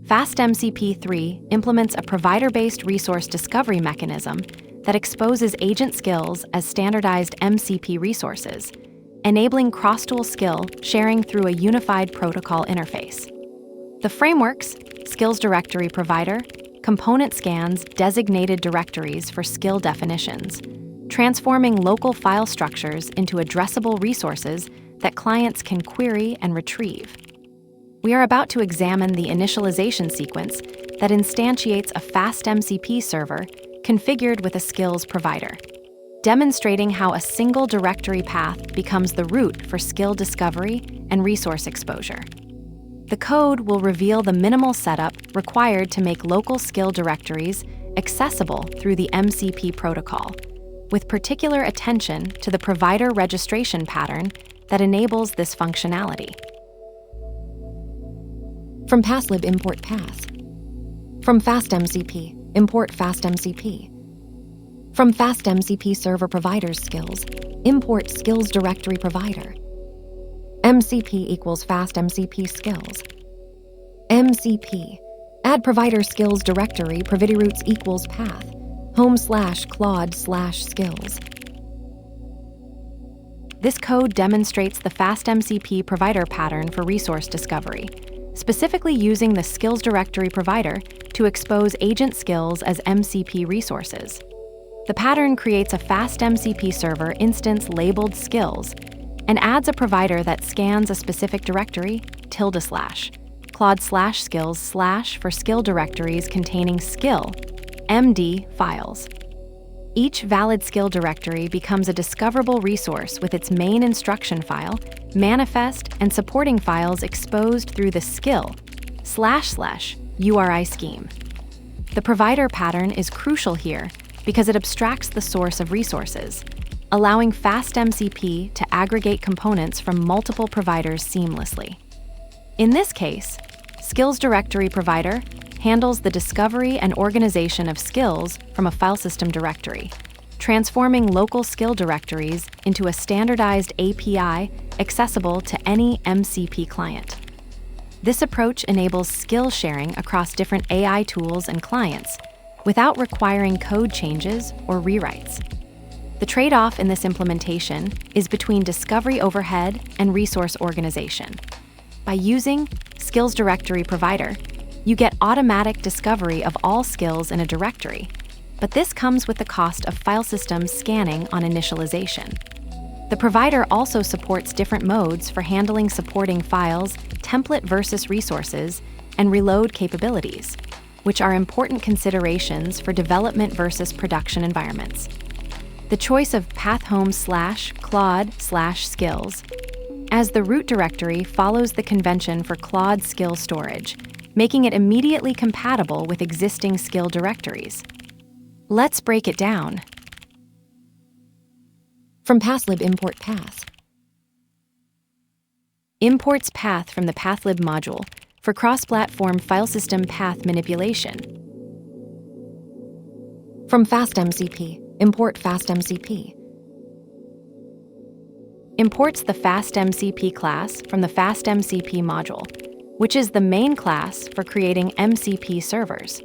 FastMCP 3 implements a provider-based resource discovery mechanism that exposes agent skills as standardized MCP resources, enabling cross-tool skill sharing through a unified protocol interface. The frameworks, SkillsDirectoryProvider, component scans designated directories for skill definitions, transforming local file structures into addressable resources that clients can query and retrieve. We are about to examine the initialization sequence that instantiates a FastMCP server configured with a skills provider, demonstrating how a single directory path becomes the root for skill discovery and resource exposure. The code will reveal the minimal setup required to make local skill directories accessible through the MCP protocol, with particular attention to the provider registration pattern that enables this functionality. From PassLib import path. From FastMCP, import FastMCP. From FastMCP server providers skills, import SkillsDirectoryProvider. MCP equals FastMCP skills. MCP, add provider skills directory provider roots equals path, home/Claude/skills. This code demonstrates the FastMCP provider pattern for resource discovery, specifically using the SkillsDirectoryProvider to expose agent skills as MCP resources. The pattern creates a FastMCP server instance labeled skills and adds a provider that scans a specific directory, ~Claude/skills/ for skill directories containing skill, MD files. Each valid skill directory becomes a discoverable resource with its main instruction file, manifest, and supporting files exposed through the skill//URI scheme. The provider pattern is crucial here because it abstracts the source of resources, allowing FastMCP to aggregate components from multiple providers seamlessly. In this case, SkillsDirectoryProvider handles the discovery and organization of skills from a file system directory, transforming local skill directories into a standardized API accessible to any MCP client. This approach enables skill sharing across different AI tools and clients without requiring code changes or rewrites. The trade-off in this implementation is between discovery overhead and resource organization. By using SkillsDirectoryProvider, you get automatic discovery of all skills in a directory, but this comes with the cost of file system scanning on initialization. The provider also supports different modes for handling supporting files, template versus resources, and reload capabilities, which are important considerations for development versus production environments. The choice of path home/Claude/skills as the root directory follows the convention for Claude skill storage, making it immediately compatible with existing skill directories. Let's break it down. From PassLib import path. Imports path from the PathLib module for cross-platform file system path manipulation. From FastMCP, import FastMCP. Imports the FastMCP class from the FastMCP module, which is the main class for creating MCP servers.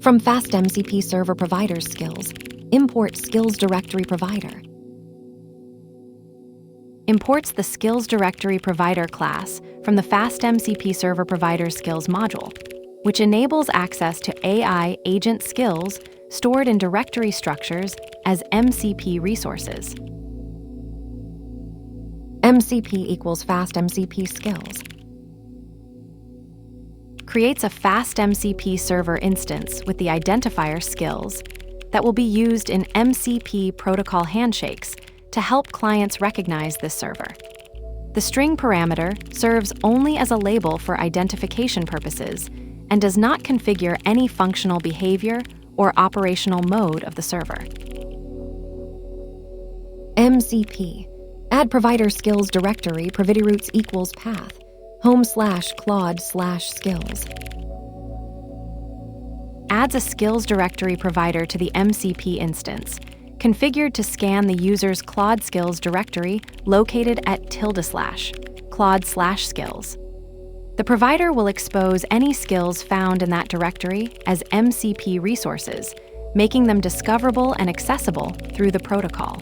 From FastMCP server providers skills, import SkillsDirectoryProvider. Imports the SkillsDirectoryProvider class from the FastMCP server provider skills module, which enables access to AI agent skills stored in directory structures as MCP resources. MCP equals FastMCP skills. Creates a FastMCP server instance with the identifier skills that will be used in MCP protocol handshakes to help clients recognize this server. The string parameter serves only as a label for identification purposes and does not configure any functional behavior or operational mode of the server. MCP, add provider skills directory provider roots equals path, home/Claude/skills. Adds a skills directory provider to the MCP instance, configured to scan the user's Claude skills directory located at ~Claude/skills. The provider will expose any skills found in that directory as MCP resources, making them discoverable and accessible through the protocol.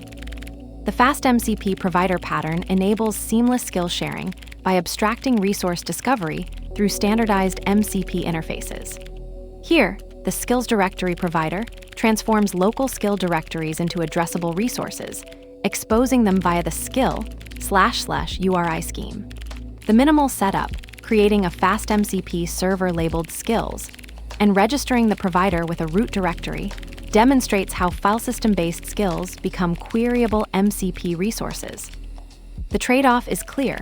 The FastMCP provider pattern enables seamless skill sharing by abstracting resource discovery through standardized MCP interfaces. Here, the SkillsDirectoryProvider transforms local skill directories into addressable resources, exposing them via the skill//URI scheme. The minimal setup, creating a FastMCP server labeled skills, and registering the provider with a root directory, demonstrates how file system-based skills become queryable MCP resources. The trade-off is clear.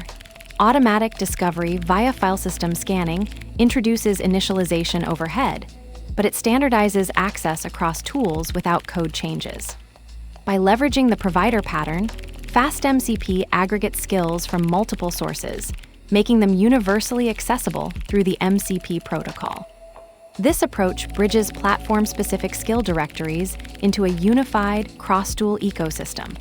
Automatic discovery via file system scanning introduces initialization overhead, but it standardizes access across tools without code changes. By leveraging the provider pattern, FastMCP aggregates skills from multiple sources, making them universally accessible through the MCP protocol. This approach bridges platform-specific skill directories into a unified cross-tool ecosystem.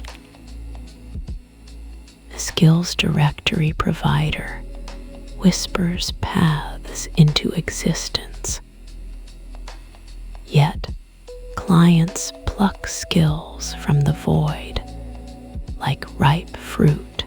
SkillsDirectoryProvider whispers paths into existence. Yet, clients pluck skills from the void like ripe fruit